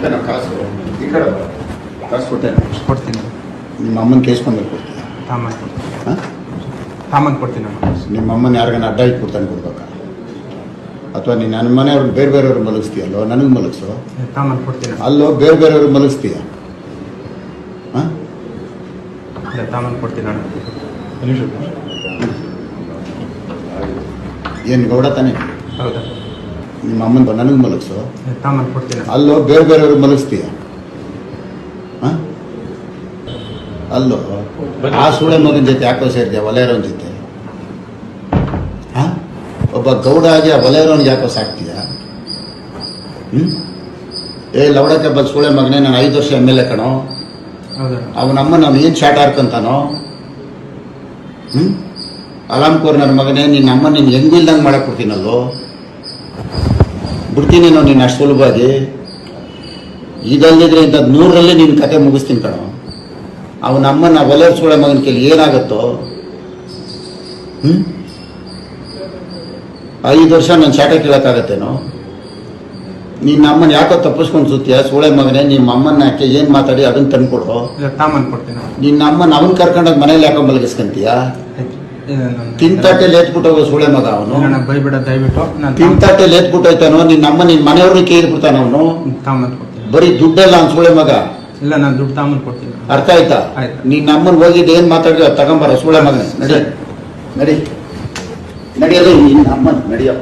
ಕೊಡ್ತೇನೆ ಕಾಸು. ಈ ಕಡೆ ಬಾ. ಕಾಸು ಕೊಡ್ತೀನಿ. ನಿಮ್ಮ ಅಮ್ಮನ ಕೇಸ್ಕೊಂಡ್ಮೇಲೆ ಕೊಡ್ತೀಯ? ತಾಮನ್ ಕೊಡ್ತೀನಿ. ಹಾಂ, ತಾಮನ್ ಕೊಡ್ತೀನಿ. ನಿಮ್ಮ ಅಮ್ಮನ ಯಾರಿಗಾನ ಅಡ್ಡ ಇಟ್ಟು ಕೊಡ್ತಾನೆ ಕೊಡ್ಬೇಕಾ? ಅಥವಾ ನೀನು ನನ್ನ ಮನೆಯವ್ರಿಗೆ ಬೇರೆ ಬೇರೆಯವ್ರು ಮಲಗಿಸ್ತೀಯಲ್ಲೋ, ನನಗೆ ಮಲಗಿಸೋ. ತಾಮನ್ ಕೊಡ್ತೀನಿ. ಅಲ್ಲೋ ಬೇರೆ ಬೇರೆಯವ್ರಿಗೆ ಮಲಗಿಸ್ತೀಯ? ಹಾಂ, ತಾಮನ್ ಕೊಡ್ತೀನಿ. ಏನು ಗೌಡ ತಾನೆ? ಹೌದಾ? ನಿಮ್ಮ ಅಮ್ಮನ ನನಗೆ ಮಲಗಿಸೋ. ತಾಮನ್ ಕೊಡ್ತೀನಿ. ಅಲ್ಲೋ ಬೇರೆ ಬೇರೆಯವ್ರಿಗೆ ಮಲಗಿಸ್ತೀಯ? ಹಾಂ, ಅಲ್ಲೋ ಆ ಸುಳೆ ಮಗನ ಜೊತೆ ಯಾಕೋ ಸೇರಿದ್ಯಾ ವಲಯರವನ ಜೊತೆ? ಹಾಂ, ಒಬ್ಬ ಗೌಡ ಆಗಿ ಆ ವಲಯರವನಿಗೆ ಯಾಕೋ ಸಾಕ್ತೀಯ? ಲವಡಕ್ಕೆ ಬಂದು ಸುಳೆ ಮಗನೇ, ನಾನು 5 ವರ್ಷ MLA ಕಣೋ. ಅವನಮ್ಮ ನಾನು ಏನು ಶಾಟ್ ಹಾರ್ಕಂತಾನೋ? ಅಲಾಮ್ಕೋರ್ ನನ್ನ ಮಗನೇ, ನಿನ್ನ ಅಮ್ಮ ನೀನು ಹೆಂಗೂ ಇಲ್ದಂಗೆ ಮಾಡಕ್ಕೆ ಕೊಡ್ತೀನಲ್ಲೋ. ಬಿಡ್ತೀನೇನೋ ನೀನು ಅಷ್ಟು ಸುಲಭವಾಗಿ. ಇದಲ್ಲದಿದ್ರೆ ಇಂಥದ್ದು 100ರಲ್ಲಿ ನಿನ್ನ ಕತೆ ಮುಗಿಸ್ತೀನಿ ಕಣೋ. ಅವನಮ್ಮನ ಒಲೆಯರ್ ಸುಳೆ ಮಗನ ಕೇಳಿ ಏನಾಗುತ್ತೋ? 5 ವರ್ಷ ನಾನು ಶಾಟ ಕೇಳೋಕ್ಕಾಗತ್ತೇನೋ? ನಿನ್ನ ಅಮ್ಮನ ಯಾಕೋ ತಪ್ಪಿಸ್ಕೊಂಡು ಸುತ್ತೀಯ ಸುಳೆ ಮಗನೇ? ನಿಮ್ಮ ಅಮ್ಮನ ಯಾಕೆ ಏನು ಮಾತಾಡಿ ಅದನ್ನು ತಂದ್ಕೊಡು. ನಿನ್ನ ಅಮ್ಮನ ಅವನ್ ಕರ್ಕೊಂಡಾಗ ಮನೇಲಿ ಯಾಕೋ ಮಲಗಿಸ್ಕೊಂತೀಯ? ತಿಂತಾಟೆಲ್ಲಿ ಎತ್ಬಿಟ್ಟು ಹೋಗೋ ಸುಳೆ ಮಗ ಅವನು. ತಿಂತಾಟೆಲ್ಲಿ ಎತ್ಬಿಟ್ಟು ಹೋಯ್ತಾನೋ ನಿನ್ನ ಅಮ್ಮ. ನಿನ್ನ ಮನೆಯವ್ರನ್ನ ಕೇಳ್ಬಿಡ್ತಾನ ಅವನು. ಬರೀ ದುಡ್ಡಲ್ಲ ಅವ್ನು ಸುಳೆ ಮಗ. ಇಲ್ಲ, ನಾನು ದುಡ್ಡು ತಾಮನ್ ಕೊಡ್ತೀನಿ. ಅರ್ಥ ಆಯ್ತಾ? ನಿನ್ನ ಅಮ್ಮನ ಹೋಗಿದ್ದು ಏನು ಮಾತಾಡಿದ ತಗೊಂಬಾರ ಸುಳೆ ಮಗನೇ. ನಡಿ ನಡಿ ನಡಿಯಲ್ಲ ನಿನ್ನ ಅಮ್ಮನ ನಡಿಯೋ.